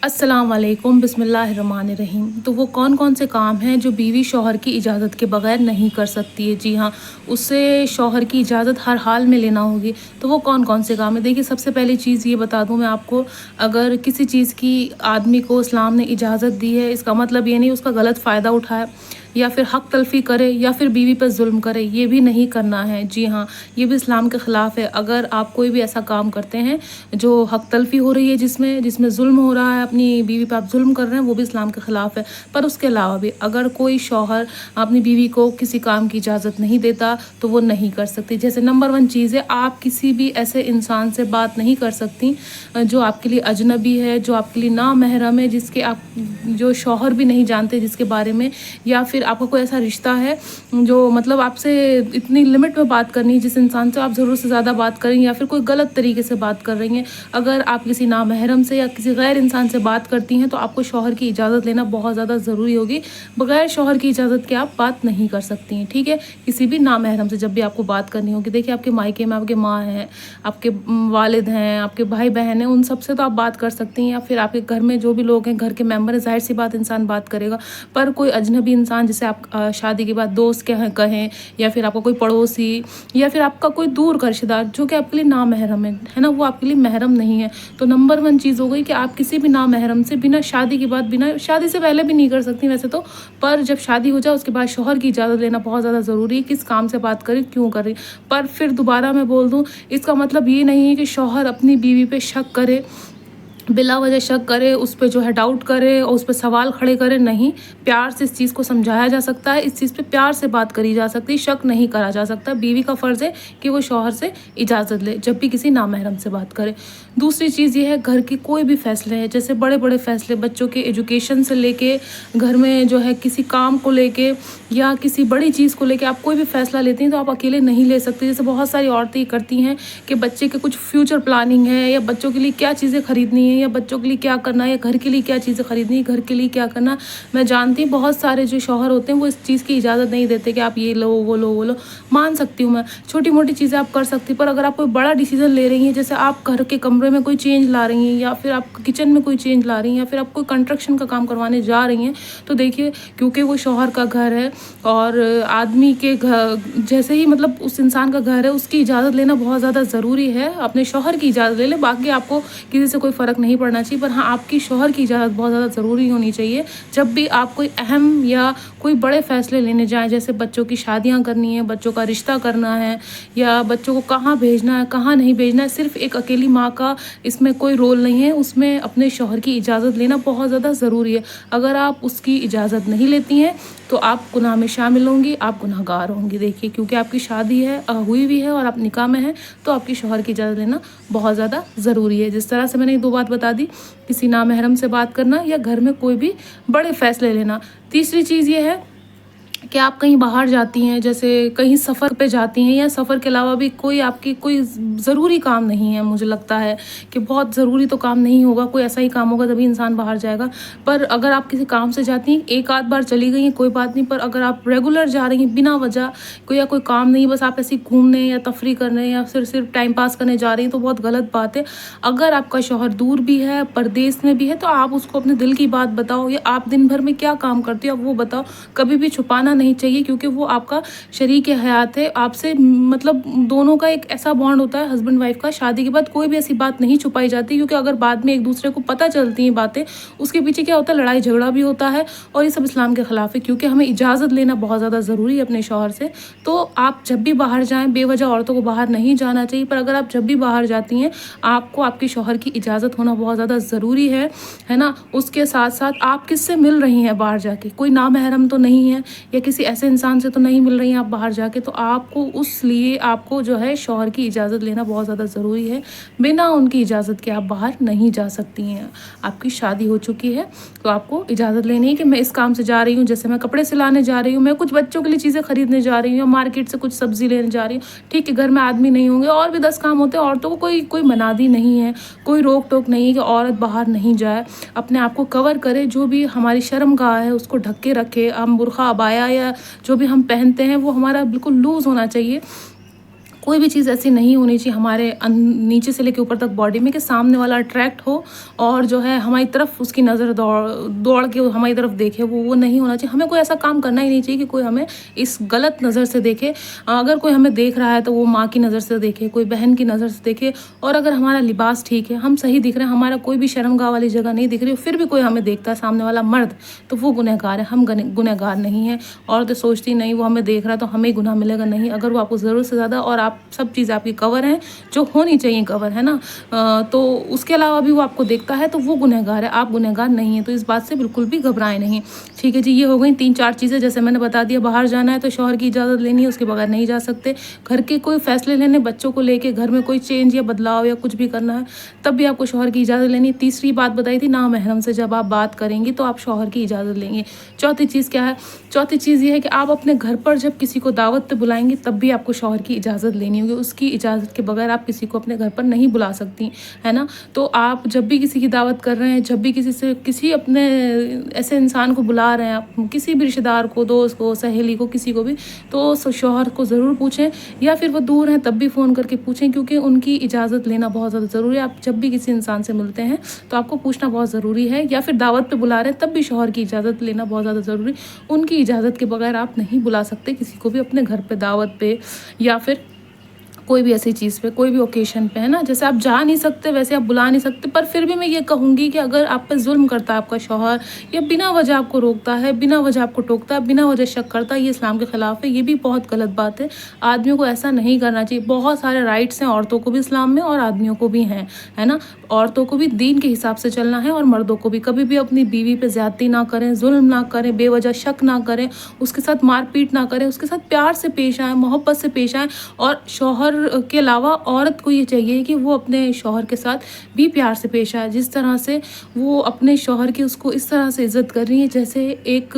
अस्सलाम वालेकुम, बिस्मिल्लाहिर्रहमानिर्रहीम। तो वो कौन कौन से काम हैं जो बीवी शौहर की इजाज़त के बगैर नहीं कर सकती है? जी हाँ, उससे शौहर की इजाज़त हर हाल में लेना होगी। तो वो कौन कौन से काम हैं? देखिए, सबसे पहली चीज़ ये बता दूँ मैं आपको, अगर किसी चीज़ की आदमी को इस्लाम ने इजाज़त दी है, इसका मतलब ये नहीं उसका गलत फ़ायदा उठाए या फिर हक़ तलफ़ी करे या फिर बीवी पर ज़ुल्म करे, ये भी नहीं करना है। जी हाँ, ये भी इस्लाम के ख़िलाफ़ है। अगर आप कोई भी ऐसा काम करते हैं जो हक़ तलफ़ी हो रही है, जिसमें ज़ुल्म हो रहा है, अपनी बीवी पे आप ज़ुल्म कर रहे हैं, वो भी इस्लाम के ख़िलाफ़ है। पर उसके अलावा भी अगर कोई शौहर अपनी बीवी को किसी काम की इजाज़त नहीं देता तो वो नहीं कर सकती। जैसे नंबर 1 चीज़ है, आप किसी भी ऐसे इंसान से बात नहीं कर सकती जो आपके लिए अजनबी है, जो आपके लिए नामहरम है, जिसके आप जो शौहर भी नहीं जानते जिसके बारे में, या फिर आपका कोई ऐसा रिश्ता है जो मतलब आपसे इतनी लिमिट में बात करनी है, जिस इंसान से आप ज़रूरत से ज़्यादा बात करेंगे या फिर कोई गलत तरीके से बात कर रही हैं। अगर आप किसी नामहरम से या किसी गैर इंसान से बात करती हैं तो आपको शौहर की इजाज़त लेना बहुत ज़्यादा ज़रूरी होगी। बगैर शौहर की इजाज़त के आप बात नहीं कर सकती हैं, ठीक है? किसी भी नामहरम से जब भी आपको बात करनी होगी, देखिए आपके मायके में आपके माँ हैं, आपके वालिद हैं, आपके भाई बहन हैं, उन सब से तो आप बात कर सकती हैं, या फिर आपके घर में जो भी लोग हैं, घर के मेंबर हैं, ज़ाहिर सी बात इंसान बात करेगा। पर कोई अजनबी इंसान जिसे आप शादी के बाद दोस्त कहें या फिर आपका कोई पड़ोसी या फिर आपका कोई दूर का रिश्तेदार जो कि आपके लिए नामहरम है ना, वो आपके लिए महरम नहीं है। तो नंबर 1 चीज़ हो गई कि आप किसी भी नामहरम से बिना शादी के बाद, बिना शादी से पहले भी नहीं कर सकती वैसे तो, पर जब शादी हो जाए उसके बाद शौहर की इजाज़त लेना बहुत ज़्यादा ज़रूरी है। किस काम से बात करें, क्यों कर रही। पर फिर दोबारा मैं बोल दूँ, इसका मतलब ये नहीं है कि शौहर अपनी बीवी पे शक करे, बिला वजह शक करे, उस पे जो है डाउट करे और उस पे सवाल खड़े करे। नहीं, प्यार से इस चीज़ को समझाया जा सकता है, इस चीज़ पे प्यार से बात करी जा सकती है, शक नहीं करा जा सकता। बीवी का फ़र्ज़ है कि वो शौहर से इजाज़त ले जब भी किसी नामहरम से बात करे। दूसरी चीज़ ये है, घर की कोई भी फ़ैसले हैं, जैसे बड़े बड़े फ़ैसले बच्चों के एजुकेशन से लेके, घर में जो है किसी काम को लेके या किसी बड़ी चीज़ को लेके आप कोई भी फ़ैसला लेती हैं तो आप अकेले नहीं ले सकती। जैसे बहुत सारी औरतें ये करती हैं कि बच्चे के कुछ फ्यूचर प्लानिंग है, या बच्चों के लिए क्या चीज़ें खरीदनी है, या बच्चों के लिए क्या करना है, या घर के लिए क्या चीज़ें खरीदनी है, घर के लिए क्या करना। मैं जानती हूँ बहुत सारे जो शौहर होते हैं वो इस चीज़ की इजाज़त नहीं देते कि आप ये लो वो लो वो लो। मान सकती हूँ मैं, छोटी मोटी चीज़ें आप कर सकती, पर अगर आप कोई बड़ा डिसीजन ले रही हैं, जैसे आप घर के कमरे में कोई चेंज ला रही हैं, या फिर आप किचन में कोई चेंज ला रही हैं, या फिर आप कोई कंस्ट्रक्शन का काम करवाने जा रही हैं, तो देखिए, क्योंकि वो शौहर का घर है और आदमी के घर जैसे ही मतलब उस इंसान का घर है, उसकी इजाज़त लेना बहुत ज़्यादा ज़रूरी है। अपने शौहर की इजाज़त ले लें, बाकी आपको किसी से कोई फ़र्क नहीं पड़ना चाहिए, पर हाँ, आपकी शौहर की इजाज़त बहुत ज़्यादा ज़रूरी होनी चाहिए जब भी आप कोई अहम या कोई बड़े फ़ैसले लेने जाएँ। जैसे बच्चों की शादियाँ करनी है, बच्चों का रिश्ता करना है, या बच्चों को कहाँ भेजना है, कहाँ नहीं भेजना है। सिर्फ़ एक अकेली माँ का इसमें कोई रोल नहीं है, उसमें अपने शौहर की इजाज़त लेना बहुत ज़्यादा ज़रूरी है। अगर आप उसकी इजाज़त नहीं लेती हैं तो आप गुनाह में शामिल होंगी, आप गुनहगार होंगी। देखिए, क्योंकि आपकी शादी है, हुई भी है और आप निकाह में हैं, तो आपकी शौहर की इजाज़त लेना बहुत ज़्यादा ज़रूरी है। जिस तरह से मैंने ये 2 बात बता दी, किसी नामहरम से बात करना या घर में कोई भी बड़े फ़ैसले लेना। तीसरी चीज़ ये है कि आप कहीं बाहर जाती हैं, जैसे कहीं सफ़र पे जाती हैं, या सफ़र के अलावा भी कोई आपकी कोई ज़रूरी काम नहीं है, मुझे लगता है कि बहुत ज़रूरी तो काम नहीं होगा, कोई ऐसा ही काम होगा तभी इंसान बाहर जाएगा। पर अगर आप किसी काम से जाती हैं, एक आध बार चली गई हैं कोई बात नहीं, पर अगर आप रेगुलर जा रही हैं बिना वजह, कोई काम नहीं, बस आप ऐसे ही घूमने या तफरी करने या फिर सिर्फ टाइम पास करने जा रही हैं, तो बहुत गलत बात है। अगर आपका शौहर दूर भी है, परदेश में भी है, तो आप उसको अपने दिल की बात बताओ, या आप दिन भर में क्या काम करती हो आप वो बताओ। कभी भी छुपाना नहीं चाहिए, क्योंकि वो आपका शरीक हयात है, आपसे मतलब दोनों का एक ऐसा बॉन्ड होता है हस्बैंड वाइफ का। शादी के बाद कोई भी ऐसी बात नहीं छुपाई जाती, क्योंकि अगर बाद में एक दूसरे को पता चलती हैं बातें, उसके पीछे क्या होता है, लड़ाई झगड़ा भी होता है, और ये सब इस्लाम के ख़िलाफ़ है। क्योंकि हमें इजाज़त लेना बहुत ज़्यादा ज़रूरी है अपने शौहर से। तो आप जब भी बाहर जाएँ, बेवजह औरतों को बाहर नहीं जाना चाहिए, पर अगर आप जब भी बाहर जाती हैं, आपको आपके शौहर की इजाज़त होना बहुत ज़्यादा ज़रूरी है ना। उसके साथ साथ आप किससे मिल रही हैं बाहर जाके, कोई नामहरम तो नहीं है, या किसी ऐसे इंसान से तो नहीं मिल रही हैं आप बाहर जाके, तो आपको उस लिए आपको जो है शौहर की इजाज़त लेना बहुत ज़्यादा ज़रूरी है। बिना उनकी इजाज़त के आप बाहर नहीं जा सकती हैं। आपकी शादी हो चुकी है तो आपको इजाज़त लेनी है कि मैं इस काम से जा रही हूँ, जैसे मैं कपड़े सिलाने जा रही हूँ, मैं कुछ बच्चों के लिए चीज़ें खरीदने जा रही हूँ, मार्केट से कुछ सब्ज़ी लेने जा रही हूँ। ठीक है, घर में आदमी नहीं होंगे, और भी 10 काम होते हैं, औरतों को कोई कोई मनादी नहीं है, कोई रोक टोक नहीं है कि औरत बाहर नहीं जाए। अपने आप को कवर करे, जो भी हमारी शर्मगाह है उसको ढक के रखे। हम बुरखा, अबाया या जो भी हम पहनते हैं वो हमारा बिल्कुल लूज़ होना चाहिए, कोई भी चीज़ ऐसी नहीं होनी चाहिए हमारे नीचे से लेके ऊपर तक बॉडी में कि सामने वाला अट्रैक्ट हो और जो है हमारी तरफ उसकी नज़र दौड़ के हमारी तरफ देखे, वो नहीं होना चाहिए। हमें कोई ऐसा काम करना ही नहीं चाहिए कि कोई हमें इस गलत नज़र से देखे। अगर कोई हमें देख रहा है तो वो माँ की नज़र से देखे, कोई बहन की नज़र से देखे, और अगर हमारा लिबास ठीक है, हम सही दिख रहे हैं, हमारा कोई भी शर्मगाह वाली जगह नहीं दिख रही, फिर भी कोई हमें देखता है सामने वाला मर्द, तो वो गुनहगार है, हम गुनहगार नहीं है। औरतें सोचती नहीं वो हमें देख रहा है तो हमें गुनाह मिलेगा, नहीं। अगर वो आपको ज़रूरत से ज़्यादा और आप सब चीज़ आपकी कवर हैं जो होनी चाहिए कवर, है ना, तो उसके अलावा भी वो आपको देखता है तो वो गुनहगार है, आप गुनहगार नहीं है। तो इस बात से बिल्कुल भी घबराएं नहीं, ठीक है जी। ये हो गई 3-4 चीज़ें, जैसे मैंने बता दिया। बाहर जाना है तो शौहर की इजाज़त लेनी है, उसके बगैर नहीं जा सकते। घर के कोई फैसले लेने, बच्चों को लेके घर में कोई चेंज या बदलाव या कुछ भी करना है, तब भी आपको शौहर की इजाज़त लेनी है। तीसरी बात बताई थी, ना महरम से जब आप बात करेंगे तो आप शौहर की इजाज़त लेंगे। चौथी चीज़ क्या है? चौथी चीज़ ये है कि आप अपने घर पर जब किसी को दावत पे बुलाएंगे तब भी आपको शौहर की इजाज़त लेनी होगी। उसकी इजाज़त के बगैर आप किसी को अपने घर पर नहीं बुला सकती, है ना। तो आप जब भी किसी की दावत कर रहे हैं, जब भी किसी अपने ऐसे इंसान को बुला रहे हैं, आप किसी भी रिश्तेदार को, दोस्त को, सहेली को, किसी को भी, तो शौहर को ज़रूर पूछें, या फिर वो दूर हैं तब भी फ़ोन करके पूछें, क्योंकि उनकी इजाज़त लेना बहुत ज़्यादा ज़रूरी है। आप जब भी किसी इंसान से मिलते हैं तो आपको पूछना बहुत ज़रूरी है, या फिर दावत पे बुला रहे हैं तब भी शौहर की इजाज़त लेना बहुत ज़्यादा ज़रूरी। उनकी इजाज़त के बगैर आप नहीं बुला सकते किसी को भी अपने घर पे दावत पे, या फिर कोई भी ऐसी चीज़ पे, कोई भी ओकेशन पे, है ना। जैसे आप जा नहीं सकते वैसे आप बुला नहीं सकते, पर फिर भी मैं ये कहूँगी कि अगर आप पे जुल्म करता है आपका शौहर, या बिना वजह आपको रोकता है, बिना वजह आपको टोकता है, बिना वजह शक करता है, ये इस्लाम के ख़िलाफ़ है, ये भी बहुत गलत बात है। आदमियों को ऐसा नहीं करना चाहिए। बहुत सारे राइट्स हैं औरतों को भी इस्लाम में और आदमियों को भी हैं, है ना। औरतों को भी दीन के हिसाब से चलना है और मर्दों को भी। कभी भी अपनी बीवी पे ज़्यादती ना करें, जुल्म ना करें, बेवजह शक ना करें, उसके साथ मारपीट ना करें, उसके साथ प्यार से पेश आएँ, मोहब्बत से पेश आएँ। और शौहर के अलावा औरत को ये चाहिए कि वो अपने शौहर के साथ भी प्यार से पेश आए। जिस तरह से वो अपने शौहर की उसको इस तरह से इज़्ज़त कर रही है जैसे एक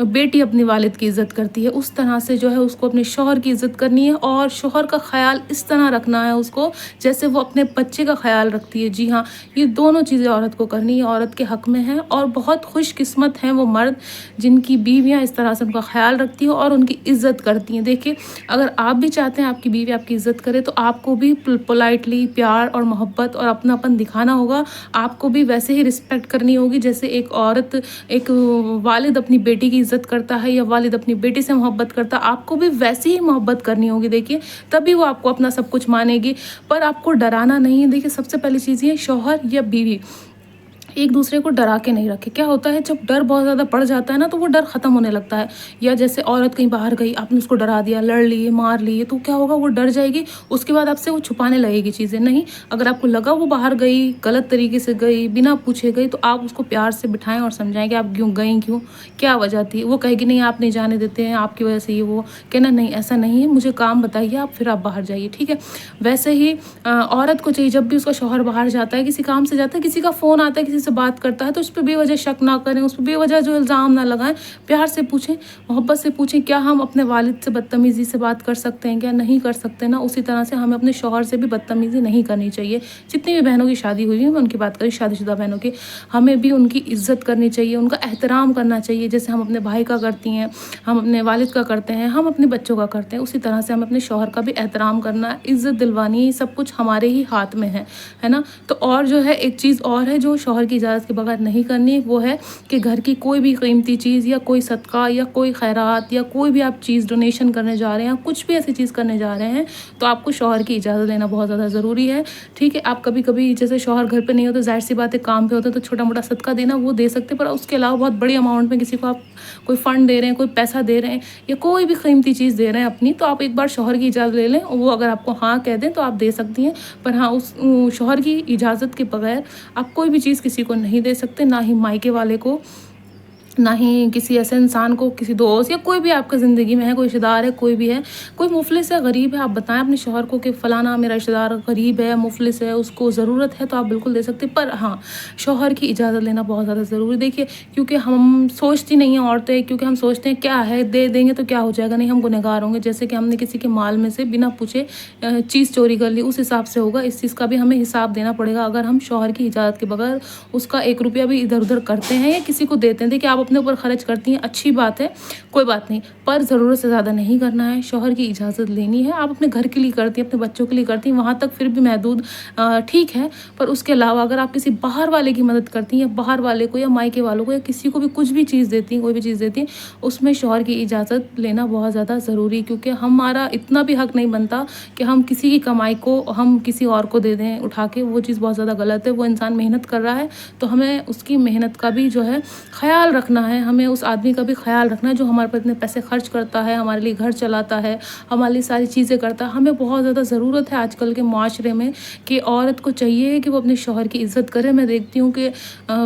बेटी अपने वालिद की इज़्ज़त करती है, उस तरह से जो है उसको अपने शौहर की इज़्ज़त करनी है। और शौहर का ख़्याल इस तरह रखना है उसको जैसे वो अपने बच्चे का ख़्याल रखती है। जी हाँ, ये दोनों चीज़ें औरत को करनी है, औरत के हक़ में है। और बहुत खुशकिस्मत हैं वो मर्द जिनकी बीवियाँ इस तरह से उनका ख़्याल रखती हैं और उनकी इज़्ज़त करती हैं। देखिए, अगर आप भी चाहते हैं आपकी बीवी आपकी इज़्ज़त करे तो आपको भी पोलाइटली प्यार और मोहब्बत और अपनापन दिखाना होगा। आपको भी वैसे ही रिस्पेक्ट करनी होगी जैसे एक औरत, एक वालिद अपनी बेटी की इज़्ज़त करता है या वालिद अपनी बेटी से मोहब्बत करता है, आपको भी वैसे ही मोहब्बत करनी होगी। देखिए, तभी वो आपको अपना सब कुछ मानेगी। पर आपको डराना नहीं है। देखिए, सबसे पहली चीज़ ये, शौहर या बीवी एक दूसरे को डरा के नहीं रखे। क्या होता है जब डर बहुत ज़्यादा बढ़ जाता है ना, तो वो डर ख़त्म होने लगता है। या जैसे औरत कहीं बाहर गई, आपने उसको डरा दिया, लड़ लिए, मार लिए, तो क्या होगा, वो डर जाएगी, उसके बाद आपसे वो छुपाने लगेगी चीज़ें। नहीं, अगर आपको लगा वो बाहर गई, गलत तरीके से गई, बिना पूछे गई, तो आप उसको प्यार से बिठाएं और समझाएं कि आप क्यों गई, क्यों, क्या वजह थी। वो कहेगी नहीं आप नहीं जाने देते हैं, आपकी वजह से ये वो। कहना नहीं, ऐसा नहीं है, मुझे काम बताइए आप, फिर आप बाहर जाइए, ठीक है। वैसे ही औरत को चाहिए जब भी उसका शौहर बाहर जाता है, किसी काम से जाता है, किसी का फ़ोन आता है, किसी से बात करता है, तो उस पर बेवजह शक ना करें, उस पर बेवजह जो इल्ज़ाम ना लगाएं। प्यार से पूछें, मोहब्बत से पूछें, क्या हम अपने वालिद से बदतमीज़ी से बात कर सकते हैं, क्या नहीं कर सकते ना। उसी तरह से हमें अपने शौहर से भी बदतमीज़ी नहीं करनी चाहिए। जितनी भी बहनों की शादी हुई है मैं उनकी बात करें, शादीशुदा बहनों की, हमें भी उनकी इज़्ज़त करनी चाहिए, उनका एहतराम करना चाहिए। जैसे हम अपने भाई का करती हैं, हम अपने वालिद का करते हैं, हम अपने बच्चों का करते हैं, उसी तरह से हमें अपने शौहर का भी एहतराम करना, इज़्ज़त दिलवानी, सब कुछ हमारे ही हाथ में है ना। तो और जो है एक चीज़ और है जो शौहर की इजाज़त के बगैर नहीं करनी, वो है कि घर की कोई भी कीमती चीज़ या कोई सदका या कोई खैरात या कोई भी आप चीज़ डोनेशन करने जा रहे हैं, कुछ भी ऐसी चीज़ करने जा रहे हैं, तो आपको शौहर की इजाज़त लेना बहुत ज़्यादा ज़रूरी है, ठीक है। आप कभी कभी जैसे शौहर घर पे नहीं हो तो ज़ाहिर सी बात है काम पे होते तो छोटा मोटा सदका देना वो दे सकते, पर उसके अलावा बहुत बड़ी अमाउंट में किसी को आप कोई फ़ंड दे रहे हैं, कोई पैसा दे रहे हैं या कोई भी कीमती चीज़ दे रहे हैं अपनी, तो आप एक बार शौहर की इजाज़त ले लें। और वो अगर आपको हाँ कह दें तो आप दे सकती हैं, पर हाँ उस शौहर की इजाज़त के बगैर आप कोई भी चीज़ किसी को नहीं दे सकते, ना ही मायके वाले को, ना ही किसी ऐसे इंसान को, किसी दोस्त या कोई भी आपका ज़िंदगी में है, कोई रिश्तेदार है, कोई भी है, कोई मुफलिस है, गरीब है, आप बताएं अपने शौहर को कि फ़लाना मेरा रिश्तेदार गरीब है, मुफलिस है, उसको ज़रूरत है, तो आप बिल्कुल दे सकते। पर हाँ, शौहर की इजाज़त लेना बहुत ज़्यादा ज़रूरी। देखिए, क्योंकि हम सोचती नहीं हैं औरतें, क्योंकि हम सोचते हैं क्या है, दे देंगे तो क्या हो जाएगा, नहीं हम गुनहगार होंगे। जैसे कि हमने किसी के माल में से बिना पूछे चीज़ चोरी कर ली, उस हिसाब से होगा। इस चीज़ का भी हमें हिसाब देना पड़ेगा अगर हम शौहर की इजाज़त के बगैर उसका 1 रुपया भी इधर उधर करते हैं या किसी को देते हैं। देखिए, आप اپنے اوپر خرچ کرتی ہیں اچھی بات ہے، کوئی بات نہیں، پر ضرورت سے زیادہ نہیں کرنا ہے، شوہر کی اجازت لینی ہے۔ آپ اپنے گھر کے لیے کرتی ہیں، اپنے بچوں کے لیے کرتی ہیں، وہاں تک پھر بھی محدود ٹھیک ہے، پر اس کے علاوہ اگر آپ کسی باہر والے کی مدد کرتی ہیں یا باہر والے کو یا مائکے والوں کو یا کسی کو بھی کچھ بھی چیز دیتی ہیں، کوئی بھی چیز دیتی ہیں، اس میں شوہر کی اجازت لینا بہت زیادہ ضروری، کیونکہ ہمارا اتنا بھی حق نہیں بنتا کہ ہم کسی کی کمائی کو ہم کسی اور کو دے دیں اٹھا کے، وہ چیز بہت زیادہ غلط ہے۔ وہ انسان محنت کر رہا ہے تو ہمیں اس کی محنت کا بھی جو ہے خیال رکھنا ہے، ہمیں اس آدمی کا بھی خیال رکھنا ہے جو ہمارے پر اتنے پیسے خرچ کرتا ہے، ہمارے لیے گھر چلاتا ہے، ہمارے لیے ساری چیزیں کرتا ہے۔ ہمیں بہت زیادہ ضرورت ہے آج کل کے معاشرے میں کہ عورت کو چاہیے کہ وہ اپنے شوہر کی عزت کرے۔ میں دیکھتی ہوں کہ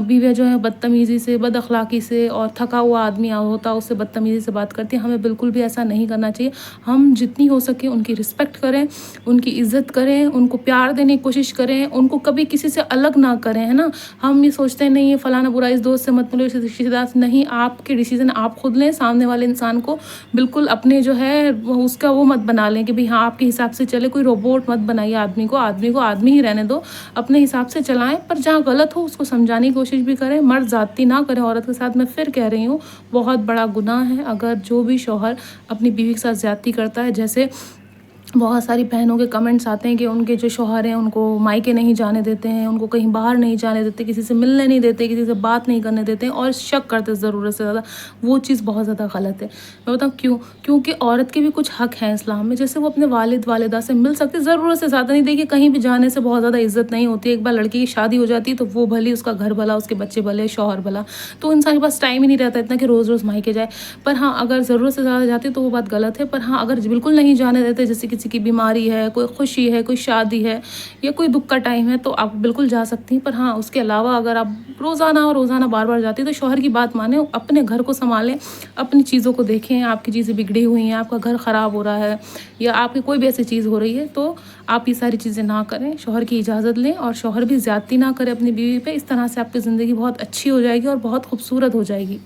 بیویاں جو ہیں بدتمیزی سے، بد اخلاقی سے، اور تھکا ہوا آدمی ہوتا ہے اس سے بدتمیزی سے بات کرتی ہیں۔ ہمیں بالکل بھی ایسا نہیں کرنا چاہیے۔ ہم جتنی ہو سکے ان کی رسپیکٹ کریں، ان کی عزت کریں، ان کو پیار دینے کی کوشش کریں، ان کو کبھی کسی سے الگ نہ کریں، ہے نا۔ ہم یہ سوچتے ہیں نہیں یہ فلانا برا، اس دوست سے مت ملو، اس رشتہ دار سے نہیں، آپ کے ڈیسیزن آپ خود لیں، سامنے والے انسان کو بالکل اپنے جو ہے اس کا وہ مت بنا لیں کہ بھئی ہاں آپ کے حساب سے چلے، کوئی روبوٹ مت بنائیے آدمی کو آدمی ہی رہنے دو، اپنے حساب سے چلائیں، پر جہاں غلط ہو اس کو سمجھانے کی کوشش بھی کریں۔ مرد زیادتی نہ کریں عورت کے ساتھ۔ میں پھر کہہ رہی ہوں بہت بڑا گناہ ہے اگر جو بھی شوہر اپنی بیوی کے ساتھ زیادتی کرتا ہے۔ جیسے بہت ساری بہنوں کے کمنٹس آتے ہیں کہ ان کے جو شوہر ہیں ان کو مائکے نہیں جانے دیتے ہیں، ان کو کہیں باہر نہیں جانے دیتے، کسی سے ملنے نہیں دیتے، کسی سے بات نہیں کرنے دیتے ہیں، اور شک کرتے ضرورت سے زیادہ۔ وہ چیز بہت زیادہ غلط ہے۔ میں بتاؤں کیوں؟ کیونکہ عورت کے بھی کچھ حق ہیں اسلام میں، جیسے وہ اپنے والد والدہ سے مل سکتے، ضرورت سے زیادہ نہیں۔ دیکھیے کہیں بھی جانے سے بہت زیادہ عزت نہیں ہوتی ہے۔ ایک بار لڑکی کی شادی ہو جاتی ہے تو وہ بھلی، اس کا گھر بھلا، اس کے بچے بھلے، شوہر بھلا، تو انسان کے پاس ٹائم ہی نہیں رہتا اتنا کہ روز روز مائکے جائے۔ پر ہاں اگر ضرورت سے زیادہ جاتی ہے تو وہ بات غلط ہے۔ پر ہاں اگر بالکل نہیں جانے دیتے، جیسے کسی کی بیماری ہے، کوئی خوشی ہے، کوئی شادی ہے یا کوئی دکھ کا ٹائم ہے، تو آپ بالکل جا سکتی ہیں۔ پر ہاں اس کے علاوہ اگر آپ روزانہ بار بار جاتی ہیں تو شوہر کی بات مانیں، اپنے گھر کو سنبھالیں، اپنی چیزوں کو دیکھیں۔ آپ کی چیزیں بگڑی ہوئی ہیں، آپ کا گھر خراب ہو رہا ہے یا آپ کی کوئی بھی ایسی چیز ہو رہی ہے، تو آپ یہ ساری چیزیں نہ کریں، شوہر کی اجازت لیں، اور شوہر بھی زیادتی نہ کرے اپنی بیوی پہ۔ اس طرح سے آپ کی زندگی بہت اچھی ہو جائے گی اور بہت خوبصورت ہو جائے گی۔